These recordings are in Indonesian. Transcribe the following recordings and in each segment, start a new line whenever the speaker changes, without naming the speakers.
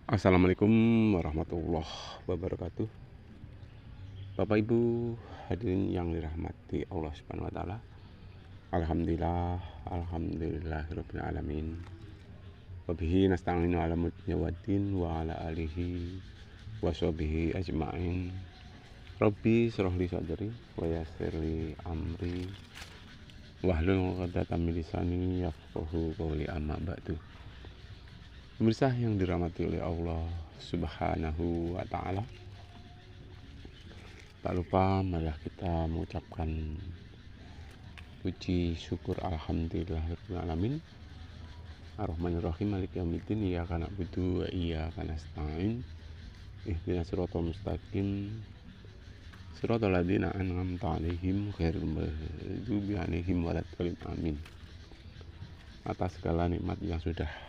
Assalamualaikum warahmatullahi wabarakatuh. Bapak Ibu hadirin yang dirahmati Allah Subhanahu wa taala. Alhamdulillahirabbil alamin. Wa bihi nasta'inu ala mulki waddin wa ala alihi wa sahbihi ajmain. Rabbi shrah li sadri wa yassir li amri wahlul 'uqdatam min lisani yafqahu qawli amma ba'du. Pemirsa yang dirahmati oleh Allah Subhanahu wa taala, tak lupa marilah kita mengucapkan puji syukur alhamdulillahirabbil alamin. Ar-Rahmanir-Rahim Maliki yaumiddin. Iyyaka na'budu wa iyyaka nasta'in. Ihdinas siratal mustaqim. Siratal ladzina an'amta 'alaihim ghairil maghdubi 'alaihim waladdallin. Amin. Atas segala nikmat yang sudah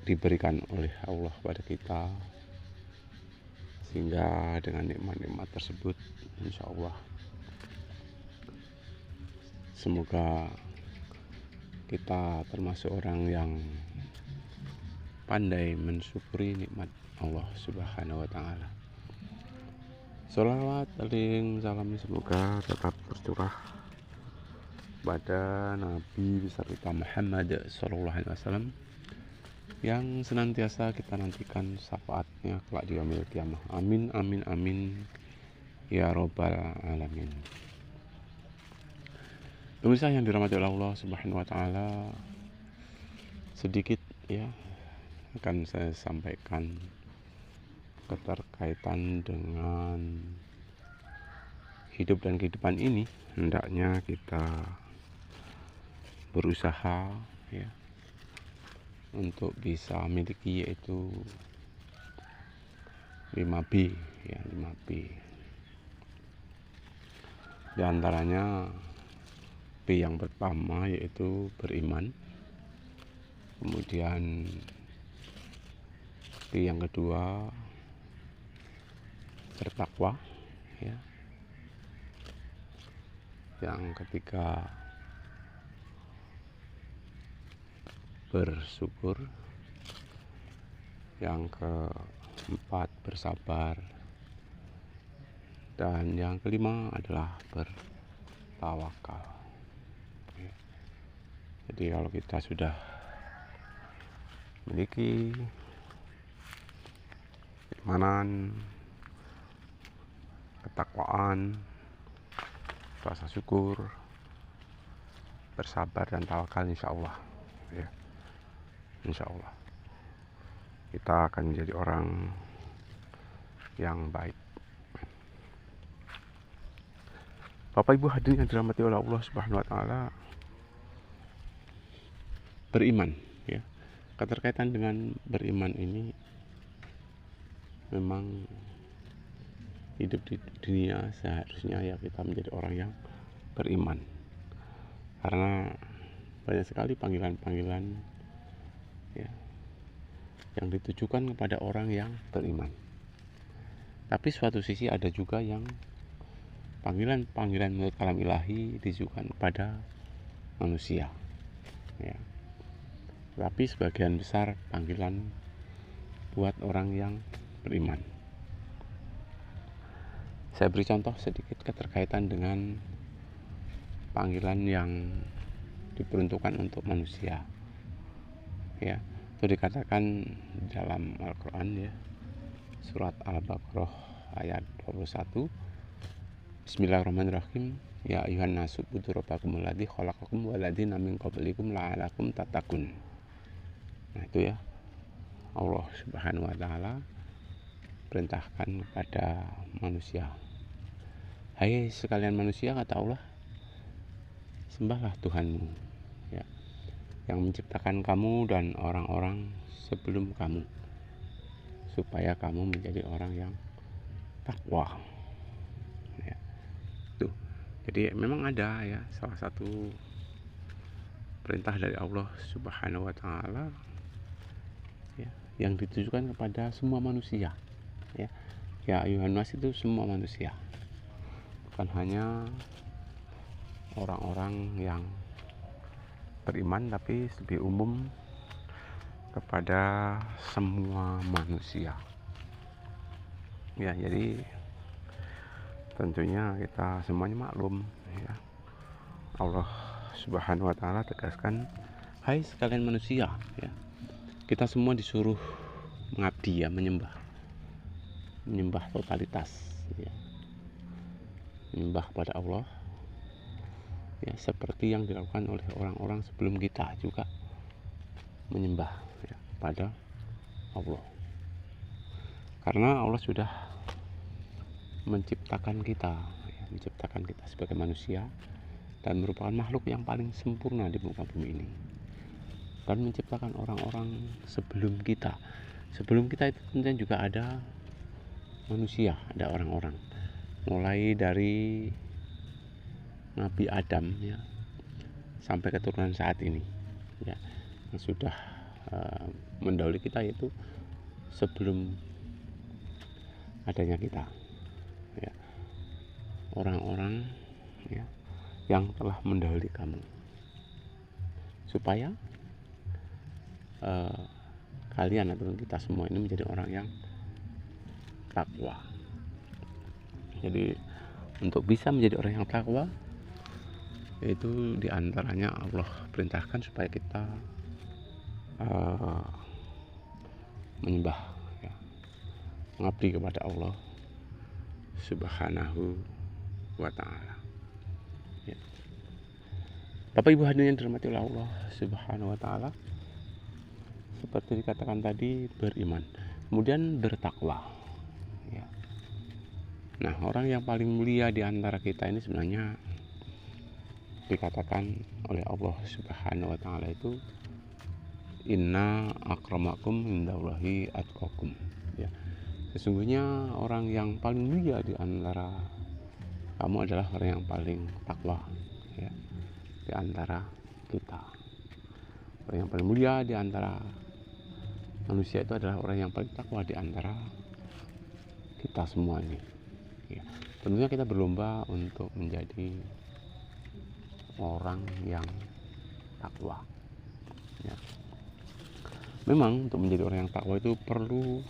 diberikan oleh Allah pada kita, sehingga dengan nikmat-nikmat tersebut insya Allah semoga kita termasuk orang yang pandai mensyukuri nikmat Allah Subhanahu wa taala. Sholawat salam semoga tetap tercurah pada Nabi beserta Muhammad sallallahu alaihi wasallam yang senantiasa kita nantikan syafaatnya kelak di yaumil qiyamah. Amin amin amin ya robbal alamin. Pemirsa yang dirahmati oleh Allah Subhanahu wa taala, sedikit ya akan saya sampaikan keterkaitan dengan hidup dan kehidupan ini. Hendaknya kita berusaha ya untuk bisa memiliki, yaitu 5B ya, 5B. Di antaranya B yang pertama yaitu beriman. Kemudian B yang kedua bertakwa ya. Yang ketiga bersyukur. Yang keempat bersabar. Dan yang kelima adalah bertawakal ya. Jadi kalau kita sudah memiliki keimanan, ketakwaan, rasa syukur, bersabar dan tawakal, insya Allah ya, insya Allah kita akan menjadi orang yang baik. Bapak Ibu hadirin yang dirahmati oleh Allah Subhanahu wa taala, beriman ya. Keterkaitan dengan beriman ini memang hidup di dunia seharusnya ya kita menjadi orang yang beriman, karena banyak sekali panggilan-panggilan ya yang ditujukan kepada orang yang beriman. Tapi suatu sisi ada juga yang panggilan-panggilan menurut kalam ilahi ditujukan kepada manusia ya. Tapi sebagian besar panggilan buat orang yang beriman. Saya beri contoh sedikit keterkaitan dengan panggilan yang diperuntukkan untuk manusia ya. Itu dikatakan dalam Al-Quran ya, surat Al-Baqarah ayat 21. Bismillahirrahmanirrahim. Ya ayuhan nasu ubudu rabbakumul ladzi khalaqakum wal ladzina min qablikum la'allakum tattaqun. Nah itu ya, Allah Subhanahu wa taala perintahkan kepada manusia. Hai sekalian manusia, kata Allah, sembahlah Tuhanmu ya, yang menciptakan kamu dan orang-orang sebelum kamu, supaya kamu menjadi orang yang takwa ya. Tuh. Jadi memang ada ya salah satu perintah dari Allah Subhanahu wa taala ya, yang ditujukan kepada semua manusia ya. Ya ayuhan nas itu semua manusia, bukan hanya orang-orang yang beriman, tapi lebih umum kepada semua manusia. Ya, jadi tentunya kita semuanya maklum ya. Allah Subhanahu wa taala tegaskan, hai sekalian manusia ya. Kita semua disuruh mengabdi ya, menyembah totalitas ya. Menyembah kepada Allah ya, seperti yang dilakukan oleh orang-orang sebelum kita juga menyembah ya, pada Allah. Karena Allah sudah menciptakan kita sebagai manusia dan merupakan makhluk yang paling sempurna di muka bumi ini, dan menciptakan orang-orang sebelum kita itu tentunya juga ada manusia, ada orang-orang, mulai dari Nabi Adam ya sampai keturunan saat ini ya, yang sudah mendahului kita, yaitu sebelum adanya kita ya, orang-orang ya yang telah mendahului kamu, supaya kalian atau kita semua ini menjadi orang yang takwa. Jadi untuk bisa menjadi orang yang takwa, itu diantaranya Allah perintahkan supaya kita menyembah ya, mengabdi kepada Allah Subhanahu wa ta'ala ya. Bapak Ibu hadirin yang dirahmati oleh Allah Subhanahu wa ta'ala, seperti dikatakan tadi, beriman, kemudian bertakwa ya. Nah, orang yang paling mulia di antara kita ini sebenarnya dikatakan oleh Allah Subhanahu wa ta'ala itu, inna akramakum indallahi atqakum ya. Sesungguhnya orang yang paling mulia di antara kamu adalah orang yang paling takwa ya, di antara kita. Orang yang paling mulia di antara manusia itu adalah orang yang paling takwa di antara kita semua ini ya. Tentunya kita berlomba untuk menjadi orang yang takwa ya. Memang untuk menjadi orang yang takwa itu perlu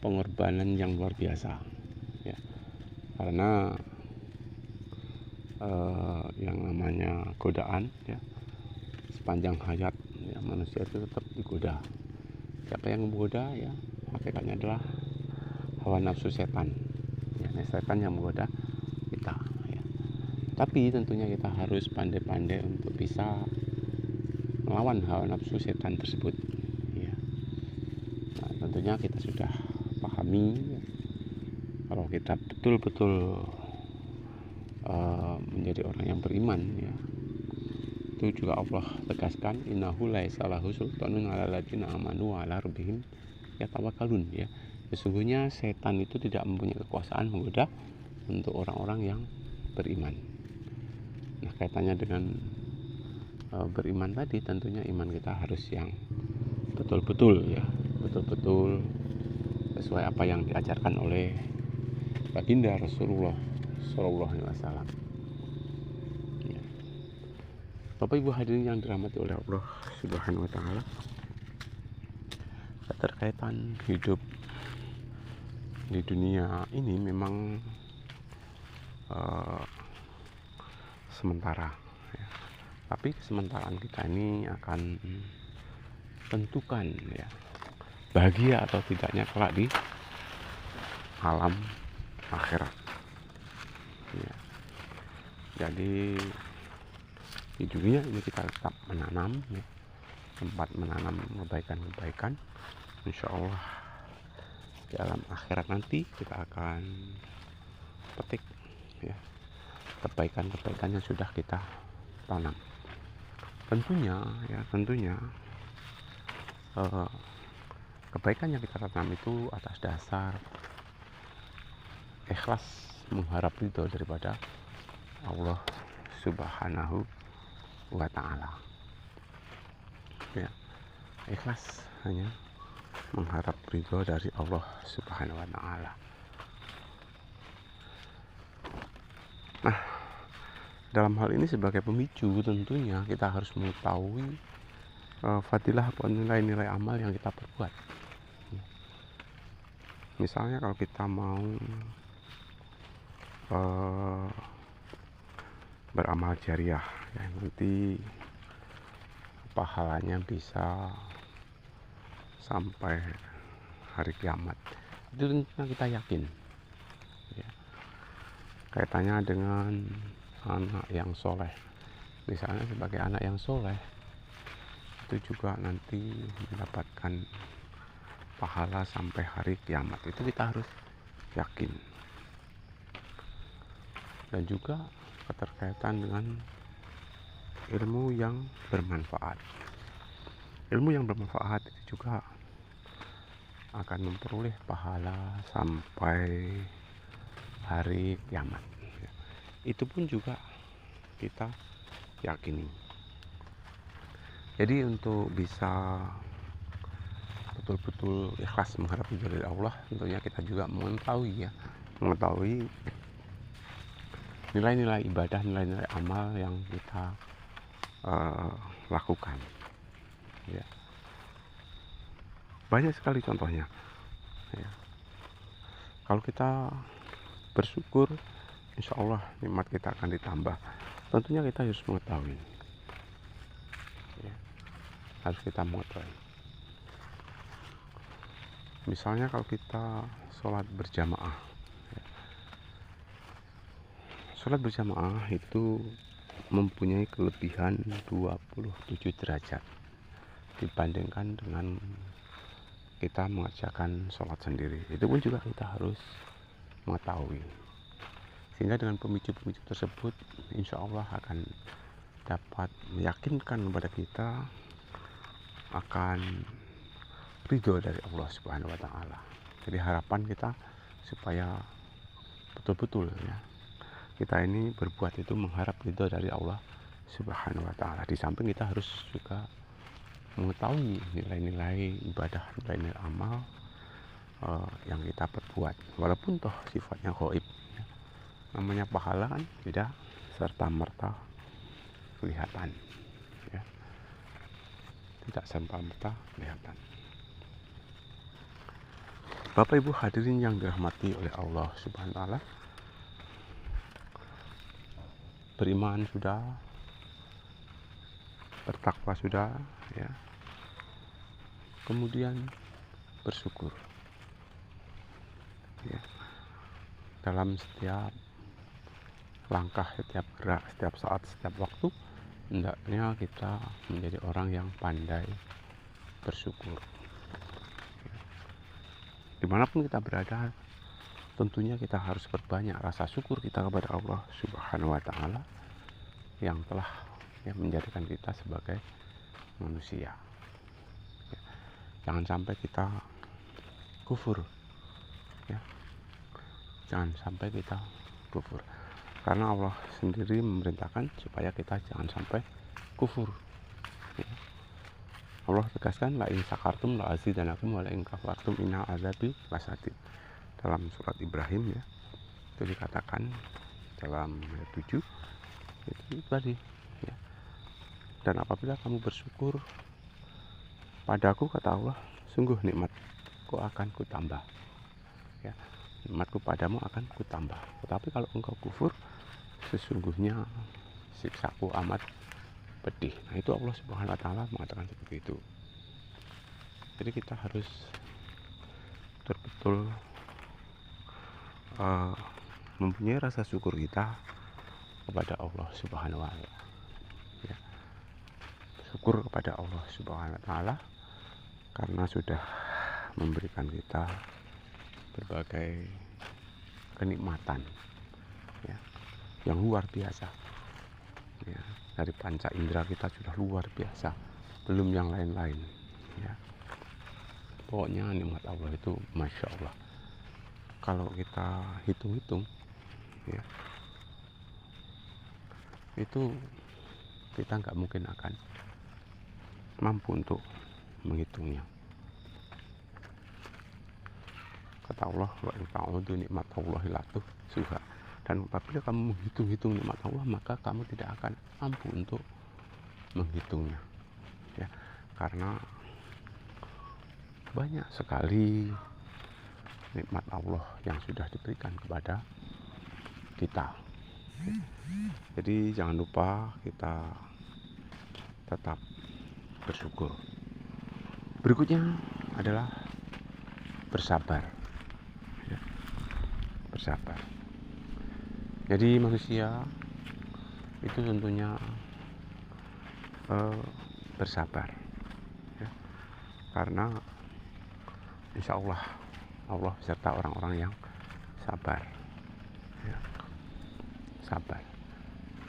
pengorbanan yang luar biasa ya, karena yang namanya godaan ya, sepanjang hayat ya, manusia itu tetap digoda. Siapa yang menggoda ya, hakikatnya adalah hawa nafsu setan ya, setan yang menggoda kita ya. Tapi tentunya kita harus pandai-pandai untuk bisa melawan hawa nafsu setan tersebut ya. Nah, tentunya kita sudah pahami ya, kalau kita betul-betul menjadi orang yang beriman ya, itu juga Allah tegaskan, innahu laisa lahu sultanun 'alal ladzina amanu wa 'ala rabbihim yatawakkalun ya. Sesungguhnya setan itu tidak mempunyai kekuasaan menggoda untuk orang-orang yang beriman. Nah, kaitannya dengan beriman tadi, tentunya iman kita harus yang betul-betul ya, betul-betul sesuai apa yang diajarkan oleh baginda Rasulullah Shallallahu Alaihi Wasallam. Ya. Bapak Ibu hadirin yang dirahmati oleh Allah Subhanahu Wa Taala, keterkaitan hidup di dunia ini memang sementara ya. Tapi kesementaraan kita ini akan tentukan ya, bahagia atau tidaknya kelak di alam akhirat ya. Jadi di dunia ini kita tetap menanam ya, tempat menanam kebaikan-kebaikan. Insya Allah di alam akhirat nanti kita akan petik ya, kebaikan-kebaikan yang sudah kita tanam. Tentunya kebaikan yang kita tanam itu atas dasar ikhlas mengharap ridho daripada Allah Subhanahu wa Ta'ala ya. Ikhlas hanya mengharap ridho dari Allah Subhanahu wa Ta'ala. Nah, dalam hal ini sebagai pemicu tentunya kita harus mengetahui fadilah atau nilai-nilai amal yang kita perbuat. Misalnya kalau kita mau beramal jariah ya, nanti pahalanya bisa sampai hari kiamat, itu tentunya kita yakin ya. Kaitannya dengan anak yang soleh, misalnya sebagai anak yang soleh itu juga nanti mendapatkan pahala sampai hari kiamat, itu kita harus yakin. Dan juga keterkaitan dengan ilmu yang bermanfaat. Ilmu yang bermanfaat itu juga akan memperoleh pahala sampai hari kiamat. Itu pun juga kita yakini. Jadi untuk bisa betul-betul ikhlas mengharap ridho dari Allah, tentunya kita juga mengetahui nilai-nilai ibadah, nilai-nilai amal yang kita lakukan ya. Banyak sekali contohnya ya. Kalau kita bersyukur, insya Allah nikmat kita akan ditambah. Tentunya kita harus mengetahui ya. Harus kita mengetahui. Misalnya kalau kita sholat berjamaah ya. Sholat berjamaah itu mempunyai kelebihan 27 derajat dibandingkan dengan kita mengerjakan sholat sendiri. Itu pun juga kita harus mengetahui, sehingga dengan pemicu-pemicu tersebut insya Allah akan dapat meyakinkan kepada kita akan ridho dari Allah Subhanahu wa Ta'ala. Jadi harapan kita supaya betul-betul ya, kita ini berbuat itu mengharap ridho dari Allah Subhanahu wa Ta'ala. Di samping kita harus juga mengetahui nilai-nilai ibadah, nilai-nilai amal yang kita perbuat, walaupun toh sifatnya gaib ya. Namanya pahala kan tidak serta merta kelihatan ya. Tidak serta merta kelihatan. Bapak Ibu hadirin yang dirahmati oleh Allah Subhanahu wa Ta'ala, beriman sudah, bertakwa sudah ya, kemudian bersyukur ya. Dalam setiap langkah, setiap gerak, setiap saat, setiap waktu, hendaknya kita menjadi orang yang pandai bersyukur. Dimanapun kita berada, tentunya kita harus perbanyak rasa syukur kita kepada Allah Subhanahu wa Ta'ala yang telah ya, menjadikan kita sebagai manusia. Jangan sampai kita kufur ya. Jangan sampai kita kufur, karena Allah sendiri memerintahkan supaya kita jangan sampai kufur ya. Allah tegaskan, la in syakartum la azidanakum wa la in kafartum inna azabi lasyadid. Dalam surat Ibrahim ya, itu dikatakan dalam ayat 7 itu tadi ya. Dan apabila kamu bersyukur padaku, kata Allah, sungguh nikmatku akan kutambah ya. Nikmatku padamu akan kutambah. Tetapi kalau engkau kufur, sesungguhnya siksaku amat pedih. Nah, itu Allah Subhanahu wa Ta'ala mengatakan seperti itu. Jadi kita harus betul-betul mempunyai rasa syukur kita kepada Allah Subhanahu wa Ta'ala ya. Syukur kepada Allah Subhanahu wa Ta'ala karena sudah memberikan kita berbagai kenikmatan ya, yang luar biasa ya. Dari panca indera kita sudah luar biasa, belum yang lain-lain ya. Pokoknya nikmat Allah itu Masya Allah, kalau kita hitung-hitung ya, itu kita nggak mungkin akan mampu untuk menghitungnya. Kata Allah, wa in ta'udu nikmatallahi la tuhsuha. Dan apabila kamu menghitung-hitung nikmat Allah, maka kamu tidak akan mampu untuk menghitungnya ya. karena banyak sekali nikmat Allah yang sudah diberikan kepada kita. Jadi jangan lupa kita tetap bersyukur. Berikutnya adalah bersabar. Bersabar. Jadi manusia itu tentunya bersabar, ya. Karena insya Allah beserta orang-orang yang sabar, ya.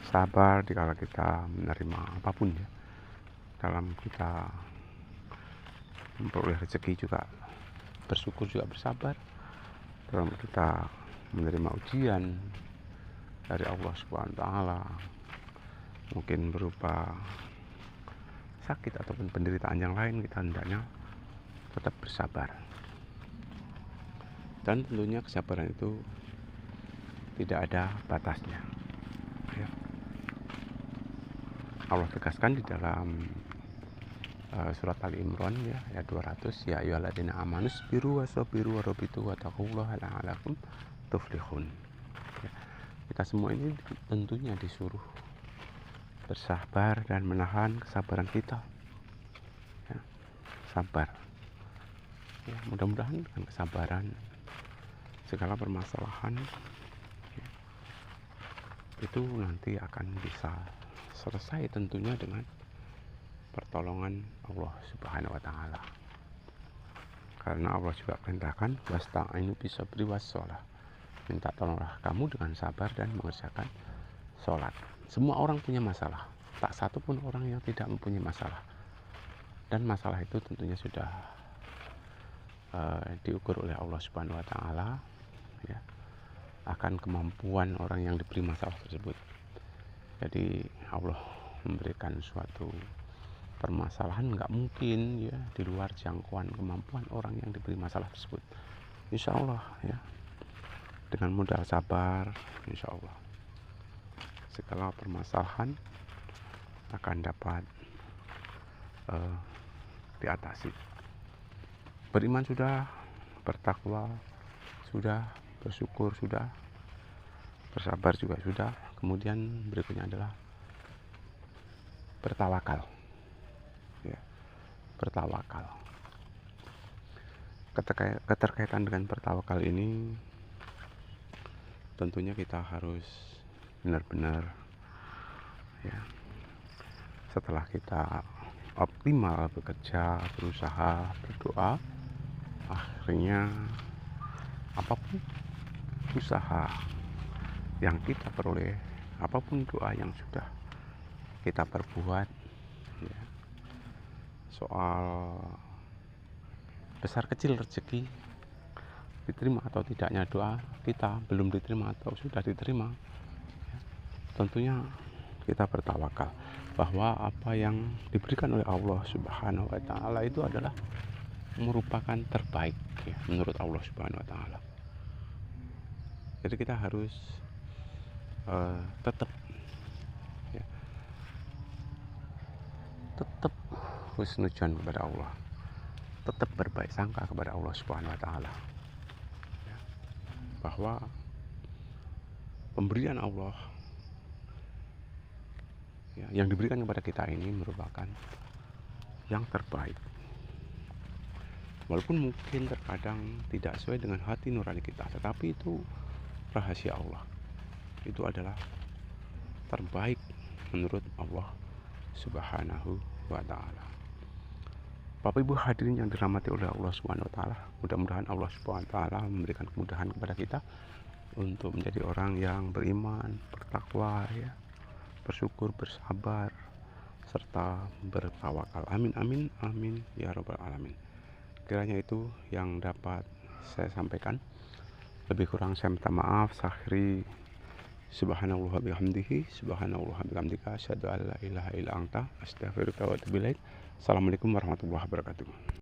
Sabar dikala kita menerima apapun, ya. Dalam kita memperoleh rezeki juga bersyukur, juga bersabar. Dalam kita menerima ujian dari Allah Subhanahu wa Ta'ala, mungkin berupa sakit ataupun penderitaan yang lain, kita hendaknya tetap bersabar. Dan tentunya kesabaran itu tidak ada batasnya, ya. Allah tegaskan di dalam surat Ali Imran, ya, ayat 200, ya ayyuhalladzina amanu sabiru wasabiru warabitu wattaqullaha la'allakum tuflihun. Ya, kita semua ini tentunya disuruh bersabar dan menahan kesabaran kita, ya, sabar, ya. Mudah-mudahan dengan kesabaran segala permasalahan, ya, itu nanti akan bisa selesai tentunya dengan pertolongan Allah Subhanahu wa Ta'ala. Karena Allah juga perintahkan wasta'inu bisabri wassholah, minta tolonglah kamu dengan sabar dan mengerjakan sholat. Semua orang punya masalah, tak satu pun orang yang tidak mempunyai masalah. Dan masalah itu tentunya sudah diukur oleh Allah Subhanahu wa Ta'ala, ya, akan kemampuan orang yang diberi masalah tersebut. Jadi Allah memberikan suatu permasalahan nggak mungkin, ya, di luar jangkauan kemampuan orang yang diberi masalah tersebut. Insya Allah, ya, dengan modal sabar, insya Allah segala permasalahan akan dapat diatasi. Beriman sudah, bertakwa sudah, bersyukur sudah, bersabar juga sudah. Kemudian berikutnya adalah bertawakal, ya, bertawakal. Keterkaitan dengan bertawakal ini tentunya kita harus benar-benar, ya, setelah kita optimal bekerja, berusaha, berdoa, akhirnya apapun usaha yang kita peroleh, apapun doa yang sudah kita perbuat, ya, soal besar kecil rezeki, diterima atau tidaknya doa kita, belum diterima atau sudah diterima, ya, tentunya kita bertawakal bahwa apa yang diberikan oleh Allah Subhanahu wa Ta'ala itu adalah merupakan terbaik, ya, menurut Allah Subhanahu wa Ta'ala. Jadi kita harus tetap husnudzon kepada Allah, tetap berbaik sangka kepada Allah Subhanahu wa Ta'ala, ya, bahwa pemberian Allah, ya, yang diberikan kepada kita ini merupakan yang terbaik. Walaupun mungkin terkadang tidak sesuai dengan hati nurani kita, tetapi itu rahasia Allah, itu adalah terbaik menurut Allah Subhanahu wa Ta'ala. Bapak Ibu hadirin yang dirahmati oleh Allah Subhanahu wa Ta'ala, mudah-mudahan Allah Subhanahu wa Ta'ala memberikan kemudahan kepada kita untuk menjadi orang yang beriman, bertakwa, ya, bersyukur, bersabar, serta bertawakal. Amin amin amin ya rabbal alamin. Kiranya itu yang dapat saya sampaikan. Lebih kurang saya minta maaf. Sakhri subhanallah bihamdihi, subhanallah bihamdika, asyhadu an la ilaha illa anta, astaghfiruka wa atubu ilaik. Assalamualaikum warahmatullahi wabarakatuh.